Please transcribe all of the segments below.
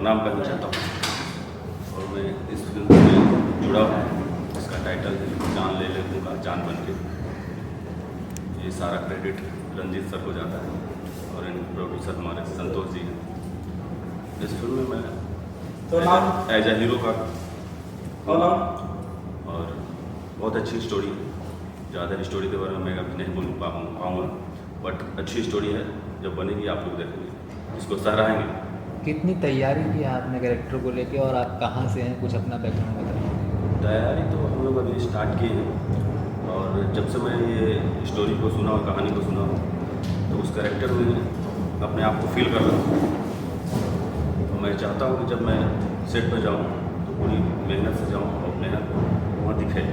और नाम करना चाहता हूँ। और मैं इस फिल्म से जुड़ा हूँ। इसका टाइटल है जान ले लूँगा जान बन के। ये सारा क्रेडिट रंजीत सर को जाता है और इन प्रोड्यूसर हमारे संतोष जी हैं। इस फिल्म में मैं एज ए हीरो का और बहुत अच्छी स्टोरी है। ज़्यादा स्टोरी के बारे में मैं अभी नहीं बोल पाऊँगा, बट अच्छी स्टोरी है। जब बनेगी आप लोग देखेंगे, इसको सराहेंगे। कितनी तैयारी की आपने कैरेक्टर को लेके और आप कहाँ से हैं, कुछ अपना बैकग्राउंड बताइए। तैयारी तो हम लोग अभी स्टार्ट किए हैं और जब से मैं ये स्टोरी को सुना और कहानी को सुना तो उस कैरेक्टर में अपने आप को फील कर रहा हूँ। तो मैं चाहता हूँ कि जब मैं सेट पर जाऊँ तो पूरी मेहनत से जाऊँ और मेहनत वहाँ दिखे।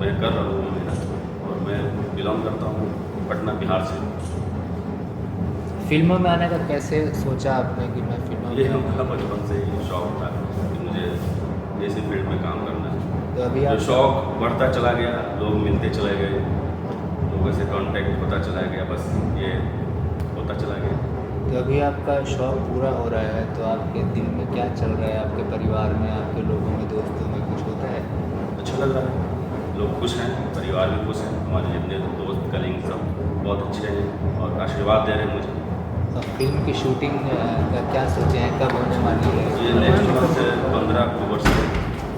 मैं कर रहा हूँ मेहनत और मैं बिलोंग करता हूँ पटना बिहार से। फिल्मों में आने का कैसे सोचा आपने कि मैं फिल्मों ये में हमारा बचपन से ही शौक था कि मुझे ऐसी फील्ड में काम करना है। तो अभी जो आप शौक बढ़ता चला गया, लोग मिलते चले गए, लोगों से कांटेक्ट होता चला गया, बस ये होता चला गया। तो अभी आपका शौक पूरा हो रहा है तो आपके दिल में क्या चल रहा है, आपके परिवार में, आपके लोगों में, दोस्तों में कुछ होता है? अच्छा लग रहा है, लोग खुश हैं, परिवार भी खुश हैं, हमारे जितने दोस्त कलीग सब बहुत अच्छे हैं और आशीर्वाद दे रहे हैं मुझे। और फिल्म की शूटिंग का क्या सोचे हैं, कब होने वाली है? ये नेक्स्ट मंथ से 15 अक्टूबर से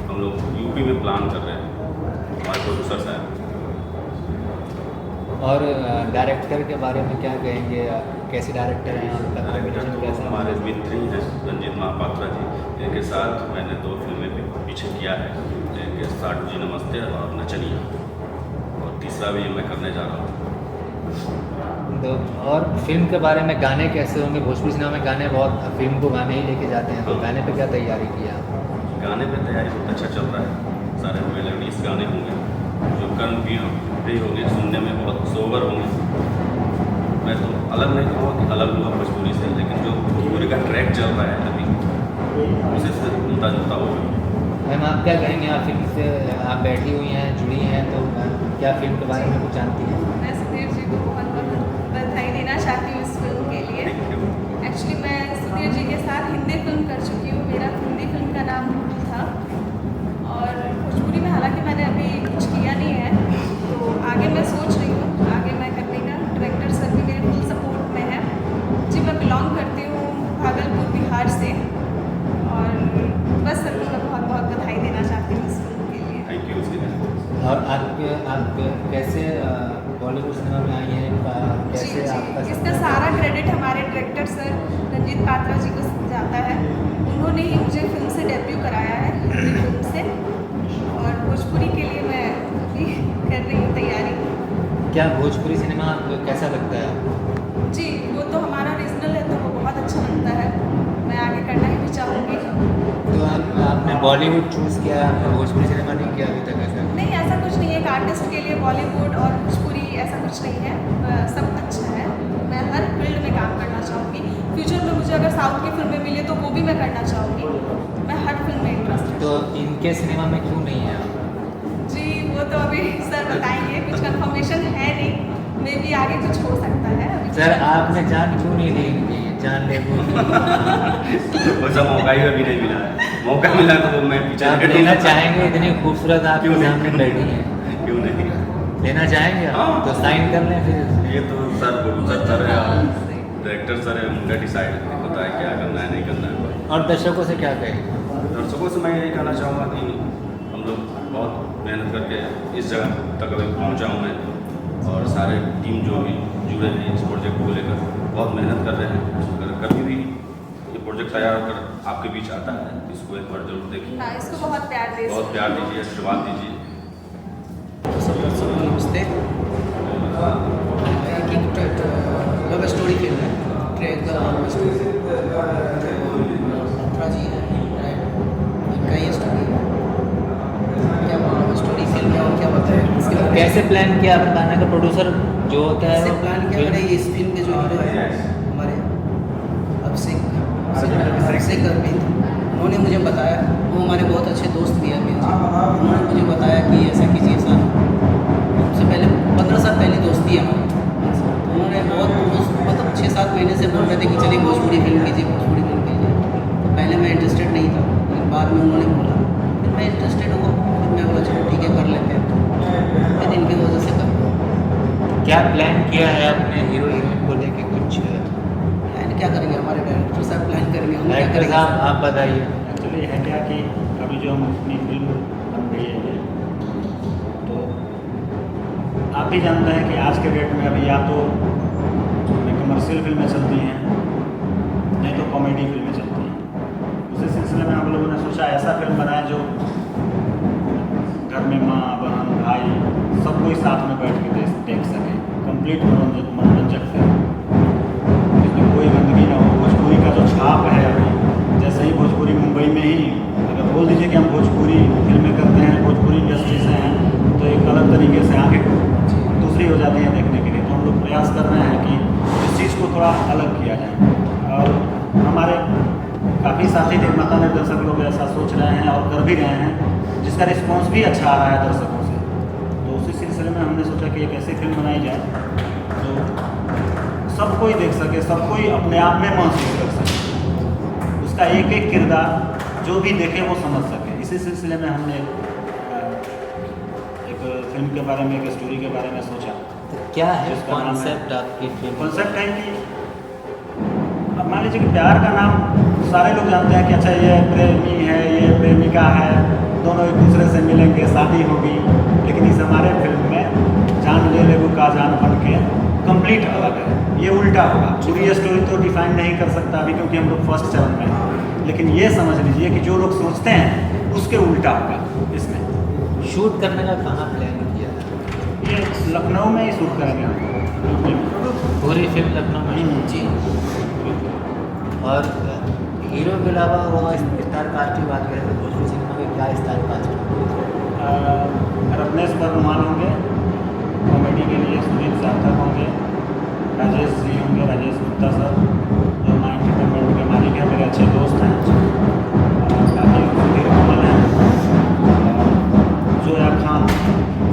हम लोग यूपी में प्लान कर रहे हैं, हमारे प्रोड्यूसर साहब। और डायरेक्टर के बारे में क्या कहेंगे, कैसे डायरेक्टर हैं, उनका डायरेक्टर कॉम्बिनेशन तो कैसा हमारे है? मित्र ही हैं, रंजीत महापात्रा जी। इनके साथ मैंने 2 फिल्में भी पीछे किया है, एक है साटू जी नमस्ते और नचनिया, और तीसरा भी मैं करने जा रहा हूँ। तो और फिल्म के बारे में गाने कैसे होंगे? भोजपुरी सिनेमा में गाने बहुत, फिल्म को गाने ही लेके जाते हैं, तो गाने पे क्या तैयारी किया? गाने पे तैयारी बहुत अच्छा चल रहा है। सारे मेलोडीज गाने होंगे जो कर्म भी होंगे, सुनने में बहुत सोबर होंगे। मैं तो अलग नहीं कहूँगा कि अलग हुआ भोजपुरी से, लेकिन जो भोजपुरी का ट्रैक चल रहा है अभी उसी से मिलता जुलता होगा। मैम आप क्या कहेंगे, आप फिल्म से आप बैठी हुई हैं, जुड़ी हैं, तो क्या फिल्म के बारे में कुछ जानती हैं? मैं सुधीर जी को बहुत बहुत बधाई देना चाहती हूँ इस फिल्म के लिए। एक्चुअली मैं सुधीर जी के साथ हिंदी फिल्म कर चुकी हूँ। मेरा हिंदी फिल्म का नाम भूल था और भोजपुरी में हालांकि मैंने अभी कुछ किया नहीं है, तो आगे मैं सोच रही हूँ आगे मैं करने का। डायरेक्टर सर भी मेरे फुल सपोर्ट में है जी। मैं बिलोंग करती हूँ भागलपुर बिहार से और बस सर को मैं बहुत बहुत बधाई देना चाहती हूँ इस फिल्म के लिए। थैंक यू उसके लिए। और आप कैसे बॉलीवुड सिनेमा में आई हैं, कैसे जी आपका जी, इसका सारा क्रेडिट हमारे डायरेक्टर सर रंजीत पात्रा जी को जाता है। उन्होंने ही मुझे फिल्म से डेब्यू कराया है, हिंदी फिल्म से, और भोजपुरी के लिए मैं अभी कर रही हूँ तैयारी। क्या भोजपुरी सिनेमा आपको कैसा लगता है आपको? जी वो तो हमारा रीजनल है तो वो बहुत अच्छा लगता है, मैं आगे करना ही भी चाहूँगी। तो आपने बॉलीवुड चूज़ किया, आपने भोजपुरी सिनेमा नहीं किया अभी तक ऐसा? नहीं ऐसा कुछ नहीं है, एक आर्टिस्ट के लिए बॉलीवुड और भोजपुरी ऐसा कुछ नहीं है, सब अच्छा है। मैं हर फील्ड में काम करना चाहूँगी। फ्यूचर में मुझे अगर साउथ की फिल्में मिले तो वो भी मैं करना चाहूँगी। मैं हर फिल्म में इंटरेस्टेड। तो इनके सिनेमा में क्यों नहीं है आप? जी वो तो अभी सर बताएंगे, कुछ कंफर्मेशन है नहीं, मे भी आगे कुछ हो सकता है। अभी सर आपने जान क्यों नहीं ली इनकी, जान ले वैसा मौका ही अभी नहीं मिला है। मौका मिला तो मैं पीछे आप लेना चाहेंगे? इतनी खूबसूरत आपके क्यों नहीं? सामने बैठी हैं, क्यों नहीं? लेना चाहेंगे आप? हाँ। तो साइन कर लें फिर। ये तो सर प्रोड्यूसर सर है और डायरेक्टर सर है, उनका डिसाइड होता है क्या करना है नहीं करना है। और दर्शकों से क्या कहेंगे? दर्शकों से मैं यही कहना चाहूँगा कि हम लोग बहुत मेहनत करके इस जगह तक अभी पहुँचा हूँ मैं, और सारे टीम जो भी जुड़े हैं इस प्रोजेक्ट को लेकर बहुत मेहनत कर रहे हैं। अगर कभी भी ये प्रोजेक्ट तैयार होकर आपके बीच आता है इसको एक बार जरूर देखिए, हाँ, इसको बहुत प्यार दे। बहुत प्यार दीजिए, आशीर्वाद दीजिए। सब दर्शकों को नमस्ते। एक लव स्टोरी फिल्म है, track the love story. Patra ji हैं, इनका ये स्टोरी है। क्या लव स्टोरी फिल्म है और क्या बताएं इसके बारे में। कैसे प्लान किया आपने? गाने का प्रोड्यूसर जो होता है इससे वो प्लान किया मैंने, इस फिल्म के जो हीरो हैं हमारे अभिषेक अरविंद, उन्होंने मुझे बताया, वो हमारे बहुत अच्छे दोस्त भी हैं अरविंद जी। उन्होंने मुझे बताया कि ऐसा कीजिए सर। उससे पहले 15 साल पहले दोस्ती है हमारी। उन्होंने बहुत मतलब 6-7 महीने से बोल रहे थे कि चलिए भोजपुरी फिल्म कीजिए, भोजपुरी फिल्म कीजिए। तो पहले मैं इंटरेस्टेड क्या प्लान किया है आपने हीरो हीरोइन को लेके कुछ? प्लान क्या करेंगे, हमारे डायरेक्टर साहब प्लान करेंगे, हम क्या डायरेक्टर करेंगे? साहब आप बताइए। एक्चुअली है क्या कि अभी जो हम अपनी फिल्म बन रही है ये, तो आप भी जानते हैं कि आज के डेट में अभी या तो कमर्शियल फिल्में चलती हैं, नहीं तो कॉमेडी फिल्में चलती हैं। उसी सिलसिले में हम लोगों ने सोचा ऐसा फिल्म बनाए जो घर में माँ बहन भाई सब कोई साथ में बैठ के देख सके, कंप्लीट मनोरंजक फिल्म, इसमें कोई गंदगी ना हो। भोजपुरी का जो छाप है अभी, जैसे ही भोजपुरी मुंबई में ही अगर बोल दीजिए कि हम भोजपुरी फिल्में करते हैं, भोजपुरी इंडस्ट्री से हैं, तो एक अलग तरीके से आगे दूसरी हो जाती है देखने के लिए। तो हम लोग प्रयास कर रहे हैं कि इस चीज़ को थोड़ा अलग किया जाए, और हमारे काफ़ी साथी निर्माता निर्देशक लोग ऐसा सोच रहे हैं और कर भी रहे हैं, जिसका रिस्पॉन्स भी अच्छा आ रहा है दर्शकों से। तो उसी सिलसिले में हमने सोचा कि एक ऐसी फिल्म बनाई जाए जो सब कोई देख सके, सब कोई अपने आप में महसूस कर सके, उसका एक एक किरदार जो भी देखे वो समझ सके। इसी सिलसिले में हमने एक फिल्म के बारे में, एक स्टोरी के बारे में सोचा। तो क्या है जिसका नाम है- कॉन्सेप्ट आपकी फिल्म? कॉन्सेप्ट है कि अब मान लीजिए कि प्यार का नाम सारे लोग जानते हैं कि अच्छा ये प्रेमी है, ये प्रेमिका है, दोनों एक दूसरे से मिलेंगे, शादी होगी। लेकिन इस हमारे फिल्म में जान ले ले का जान बन के कंप्लीट अलग है, ये उल्टा होगा। पूरी स्टोरी तो डिफाइन नहीं कर सकता अभी, क्योंकि हम लोग फर्स्ट चरण में हैं, लेकिन ये समझ लीजिए कि जो लोग सोचते हैं उसके उल्टा होगा इसमें। शूट करने का कहाँ प्लान किया था? ये लखनऊ में ही शूट करेंगे हम। पूरी फिल्म लखनऊ में? जी। और हीरो के अलावा वो स्टार कास्ट की बात करें तो भोजपुरी सिनेमा में क्या स्टार कास्ट? रत्नेश वर्धमान होंगे कॉमेडी के लिए, सुनील सार्थक होंगे, राजेश जी होंगे, राजेश गुप्ता सर जो माँ एंटरटेनमेंट के मालिक हैं, मेरे अच्छे दोस्त हैं। बाकी सुधीर कमल हैं, जोया खान,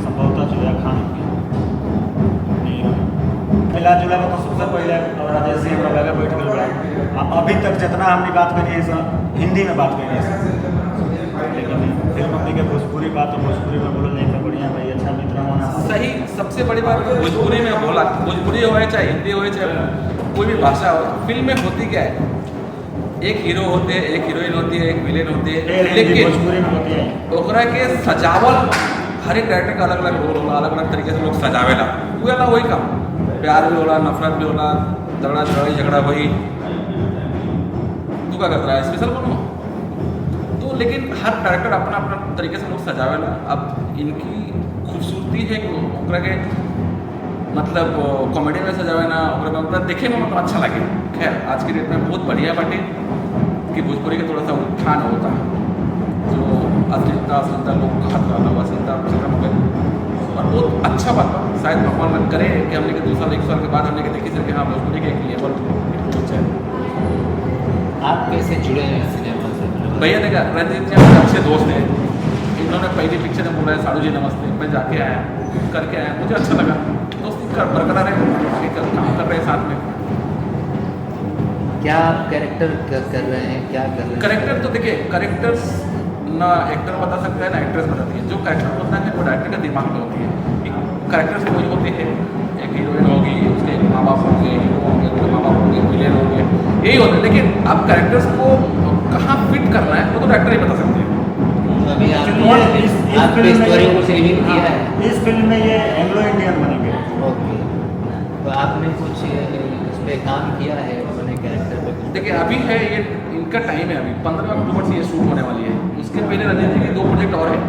संभवतः जोया खान होंगी। मिला जुला तो सबसे पहले राजेश जी हमरा लगे बैठ गए बड़ा। अभी तक जितना हमने बात करी है सब हिंदी में बात करी है, लेकिन फिल्म अपनी के भोजपुरी बात तो भोजपुरी में बोलो नहीं तो बढ़िया भाई, अच्छा मित्र होना सही। सबसे बड़ी बात भोजपुरी में बोला, भोजपुरी हो चाहे हिंदी हो चाहे कोई भी भाषा हो, फिल्म में होती क्या है, एक हीरो होते हैं, एक हीरोइन होती है, एक विलेन होती है, लेकिन भोजपुरी में होती है। ओकरा के सजावल हर एक कैरेक्टर का अलग अलग रोल होला, अलग अलग तरीके से लोग सजावेला। वो वाला वही काम, प्यार भी होला, नफरत भी होला, झगड़ा लड़ाई झगड़ा वही। तू क्या करता है स्पेशल कौन हो तो, लेकिन हर कैरेक्टर अपना अपना तरीके से लोग सजावेला। अब इनकी खूबसूरती है कि ओकरा के मतलब कॉमेडी में सजावे ना, ओकरा में मतलब देखे में मतलब अच्छा लगे। खैर आज की डेट में बहुत बढ़िया बाटे कि भोजपुरी के थोड़ा सा उत्थान होता है, जो अश्लीलता लोग कहत रहना अश्लीलता खत्म हो गए, और बहुत अच्छा बात बा। शायद भगवान करे कि हमने के 2 साल 1 साल के बाद हमने के देखी सके हाँ भोजपुरी के एक लेवल पहुँचे। आप कैसे जुड़े हैं सिनेमा से? भैया देखा रंजीत जी हमारे अच्छे दोस्त हैं, इन्होंने पहली पिक्चर में बोला है साधु जी नमस्ते, मैं जाके आया करके आया, मुझे अच्छा लगा, दोस्ती बरकरार है, काम कर रहे हैं साथ में। क्या आप कैरेक्टर कर रहे हैं, क्या कर रहे हैं? करेक्टर तो देखिए, करेक्टर्स ना एक्टर बता सकता है ना एक्ट्रेस बताती है। जो करेक्टर होता है वो डायरेक्टर के दिमाग में होती है। करेक्टर्स वही होते हैं, एक हीरोइन होगी, उसके माँ बाप होंगे, हीरो होंगे, उसके माँ बाप होंगे, विलेन होंगे, यही होता है। लेकिन अब करेक्टर्स को कहाँ फिट करना है वो तो डायरेक्टर ही बता सकते हैं। अभी इस आपने फिल्म में स्टोरी ये- कुछ रिवील किया है? इस फिल्म में ये एंग्लो इंडियन बनेंगे। ओके, तो आपने कुछ इस पर काम किया है अपने कैरेक्टर पे? देखिए अभी है ये इनका टाइम है, अभी 15 अक्टूबर से ये शूट होने वाली है। उसके पहले रंजीत जी के 2 प्रोजेक्ट और हैं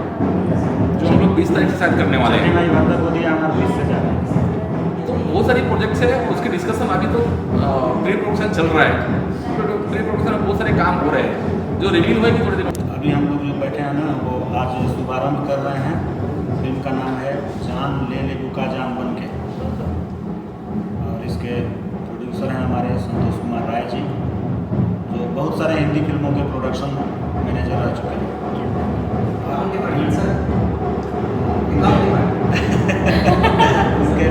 जो हम लोग 20 तारीख से शायद करने वाले हैं। को दिया हमारा 20 से ज़्यादा। तो बहुत सारी प्रोजेक्ट्स है, उसकी डिस्कशन अभी तो प्री प्रोडक्शन चल रहा है। प्री प्रोडक्शन में बहुत सारे काम हो रहे हैं जो रिवील होएगी थोड़े दिनों। अभी हम लोग जो बैठे हैं ना, वो आज शुभारंभ कर रहे हैं। फिल्म का नाम है जान ले ले का जान बन के, और इसके प्रोड्यूसर हैं हमारे संतोष कुमार राय जी, जो बहुत सारे हिंदी फिल्मों के प्रोडक्शन मैनेजर रह चुके हैं। उसके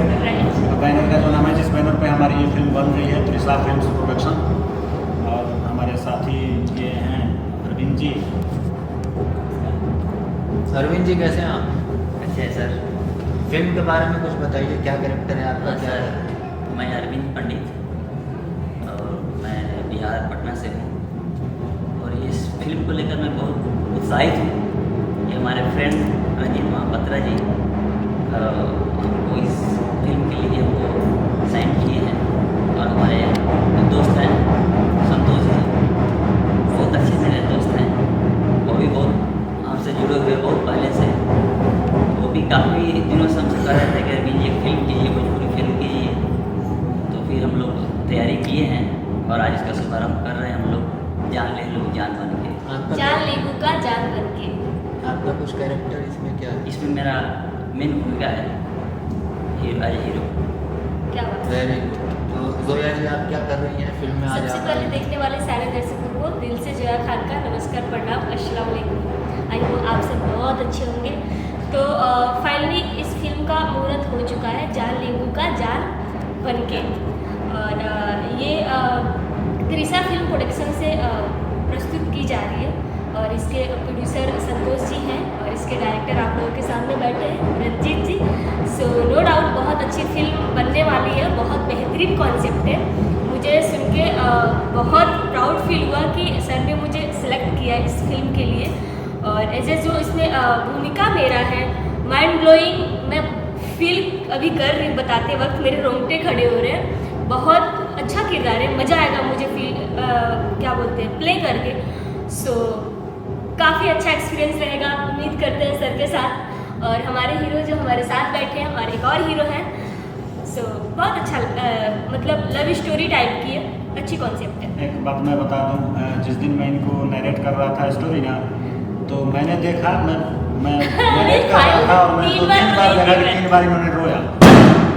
बैनर का जो नाम है, जिस बैनर पे हमारी ये फिल्म बन रही है, त्रिशा फिल्म्स प्रोडक्शन, और हमारे साथी ये हैं अरविंद जी। अरविंद जी कैसे हैं आप? अच्छे सर। फिल्म के बारे में कुछ बताइए, क्या कैरेक्टर है आपका, क्या है? मैं अरविंद पंडित और मैं बिहार पटना से हूँ और इस फिल्म को लेकर मैं बहुत उत्साहित हूँ। ये हमारे फ्रेंड रंजीत महापात्रा जी हमको इस फिल्म के लिए हमको साइन किए हैं और हमारे दोस्त हैं संतोष जी, बहुत अच्छे मेरे दोस्त हैं, वो भी बहुत हमसे जुड़े हुए बहुत पहले से। वो भी काफ़ी दिनों से हमसे कह रहे थे कि अभी ये फिल्म कीजिए, भोजपुरी फिल्म कीजिए, तो फिर हम लोग तैयारी किए हैं और आज इसका शुभारंभ कर रहे हैं हम लोग। जान ले लो जान बन के, आपका जान लेगू का जान बन के। आपका कुछ कैरेक्टर इसमें क्या है? इसमें मेरा मेन भूमिका है हीरो, एज हीरो। क्या बात है। Very good. तो जोया जी आप क्या कर रही हैं फिल्म में आज? सबसे आप पहले आई? देखने वाले सारे दर्शकों को दिल से जोया खान का नमस्कार, प्रणाम, अस्सलाम वालेकुम। आई होप आप सब बहुत अच्छे होंगे। तो फाइनली इस फिल्म का मुहूर्त हो चुका है, जान लेगू का जान बन के। और ये त्रिशा फिल्म प्रोडक्शन से प्रस्तुत की जा रही है और इसके प्रोड्यूसर संतोष जी हैं और इसके डायरेक्टर आप लोगों के सामने बैठे हैं रंजीत जी। सो नो डाउट बहुत अच्छी फिल्म बनने वाली है, बहुत बेहतरीन कॉन्सेप्ट है। मुझे सुन के बहुत प्राउड फील हुआ कि सर ने मुझे सिलेक्ट किया इस फिल्म के लिए और एज जो इसमें भूमिका मेरा है माइंड ब्लोइंग। मैं फील अभी कर रही बताते वक्त मेरे रोंगटे खड़े हो रहे हैं। बहुत अच्छा किरदार है, मज़ा आएगा मुझे फील क्या बोलते हैं प्ले करके। सो काफ़ी अच्छा एक्सपीरियंस रहेगा, उम्मीद करते हैं सर के साथ। और हमारे हीरो जो हमारे साथ बैठे हैं और एक और हीरो हैं। सो बहुत अच्छा मतलब लव स्टोरी टाइप की है, अच्छी कॉन्सेप्ट है। एक बात मैं बता दूं, जिस दिन मैं इनको नरेट कर रहा था स्टोरी ना, तो मैंने देखा मैं नरेट कर रहा था और मैं 2-3 बार देखा कि 3 बार इन्होंने रोया।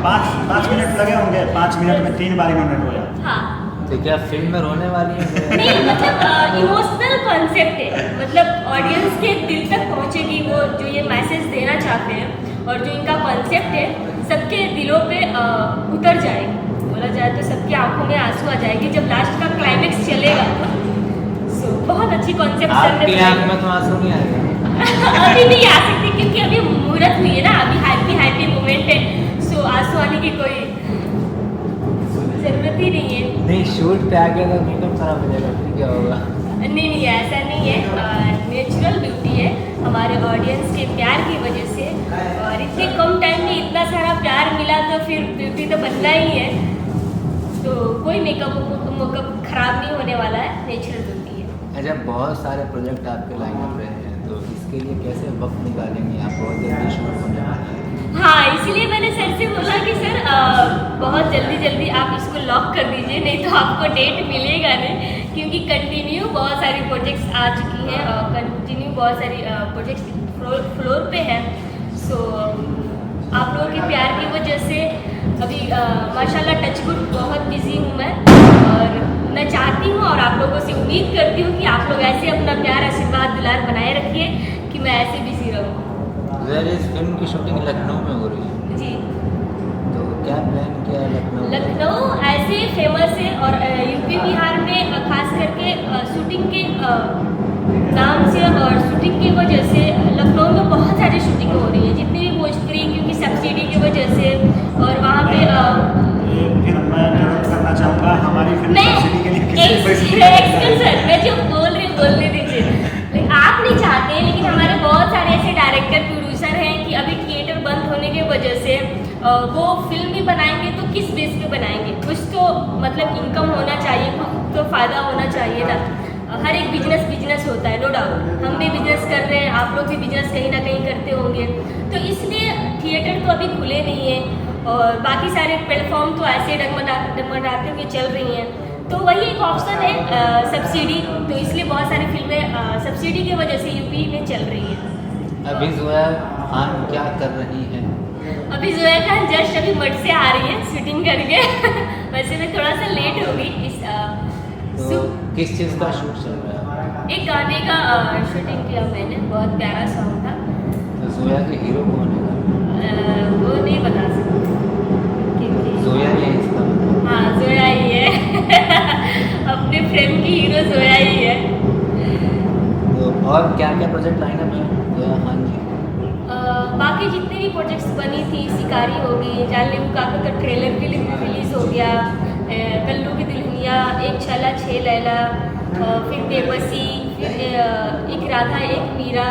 5 मिनट लगे होंगे, 5 मिनट में 3 बार इन्होंने रोया। हाँ तो क्या फिल्म में रोने वाली है? नहीं मतलब इमोशनल कॉन्सेप्ट है, मतलब ऑडियंस के दिल तक पहुंचेगी वो जो ये मैसेज देना चाहते हैं और जो इनका कॉन्सेप्ट है सबके दिलों पे उतर जाएगी। बोला जाए तो सबकी आंखों में आंसू आ जाएगी जब लास्ट का क्लाइमेक्स चलेगा। सो बहुत अच्छी कॉन्सेप्ट आपकी आंख में तो आंसू नहीं आएगा? अभी नहीं आ सकती क्योंकि अभी मुहूर्त हुई है ना, अभी हैप्पी मोमेंट है। सो आंसू आने की कोई जरूरत ही नहीं है। नहीं, शूट पे आ गया तो मेकअप खराब हो जाएगा, फिर क्या होगा? नहीं ऐसा नहीं है, नेचुरल ब्यूटी है हमारे ऑडियंस के प्यार की वजह से। और इतने कम टाइम में इतना सारा प्यार मिला तो फिर ब्यूटी तो बनना ही है। तो कोई मेकअप खराब नहीं होने वाला है, नेचुरल ब्यूटी है। अच्छा, बहुत सारे प्रोजेक्ट आपके लाइन अप रहे हैं, तो इसके लिए कैसे वक्त निकालेंगे आप? बहुत जल्दी शूट होने वाला है। हाँ, इसलिए मैंने सर से बोला कि सर बहुत जल्दी आप इसको लॉक कर दीजिए, नहीं तो आपको डेट मिलेगा नहीं। क्योंकि कंटिन्यू बहुत सारी प्रोजेक्ट्स आ चुकी हैं और कंटिन्यू बहुत सारी प्रोजेक्ट्स फ्लोर पे हैं। सो आप लोगों के प्यार की वजह से अभी माशाल्लाह टचवुड बहुत बिजी हूँ मैं। और मैं चाहती हूँ और आप लोगों से उम्मीद करती हूँ कि आप लोग ऐसे अपना प्यार आशीर्वाद दुलार बनाए रखिए कि मैं ऐसे बिजी रहूँ। वेर इस फिल्म की शूटिंग लखनऊ में हो रही है, जी तो क्या प्लान किया है लखनऊ? लखनऊ ऐसे फेमस है और यूपी बिहार में खास करके शूटिंग के नाम से और शूटिंग की वजह से लखनऊ में बहुत सारी शूटिंग हो रही है, जितनी भी भोजपुरी क्योंकि सब्सिडी की वजह से। और वहाँ पे ये फिर मैं इंटरप्ट करना चाहूँगा, हमारी फिल्म मैं सब्सिडी के लिए किसी पैसे सर मैं जो बोल रही हूँ बोलने दीजिए। आप नहीं चाहते लेकिन हमारे बहुत सारे ऐसे डायरेक्टर प्रोड्यूसर हैं कि अभी थिएटर बंद होने की वजह से वो फिल्म भी बनाएंगे तो किस बेस पे बनाएंगे? कुछ तो मतलब इनकम होना चाहिए, कुछ तो फ़ायदा होना चाहिए ना। हर एक बिजनेस होता है, नो डाउट हम भी बिजनेस कर रहे हैं, आप लोग भी बिजनेस कहीं ना कहीं करते होंगे। तो इसलिए थिएटर तो अभी खुले नहीं हैं और बाकी सारे प्लेटफॉर्म तो ऐसे डगमगाते हुए चल रही हैं। तो वही एक ऑप्शन है सब्सिडी, तो इसलिए बहुत सारी फिल्में सब्सिडी की वजह से यूपी में चल रही हैं। अभी जोया खान क्या कर रही हैं? अभी जोया खान जस्ट अभी मठ से आ रही है शूटिंग करके वैसे मैं थोड़ा सा लेट हो गई इस तो किस चीज़ का शूट चल रहा है? एक गाने का शूटिंग किया मैंने, बहुत प्यारा सॉन्ग था। तो जोया के हीरो कौन है? वो नहीं बता सकती क्योंकि जोया ही है इसका मतलब? हाँ जोया ही है अपने फिल्म की हीरो जोया ही है। तो और क्या क्या प्रोजेक्ट लाइन अप है जोया खान जी? बाकी जितने भी प्रोजेक्ट्स बनी थी, शिकारी होगी, जानले मुकाबले का ट्रेलर फिल्म रिलीज़ हो गया, कल्लू की दुल्हनिया, एक छला छः लैला, फिर बेबसी, फिर एक राधा एक मीरा,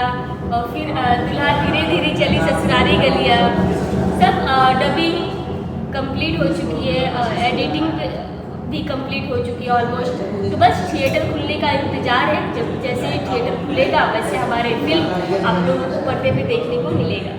और फिर दुल्हा धीरे धीरे चली ससुरारी गलिया, सब डबिंग कंप्लीट हो चुकी है, एडिटिंग भी कंप्लीट हो चुकी है ऑलमोस्ट। तो बस थिएटर खुलने का इंतज़ार है। जब जैसे थिएटर खुलेगा वैसे हमारे फिल्म आप लोगों को पर्दे पे देखने को मिलेगा।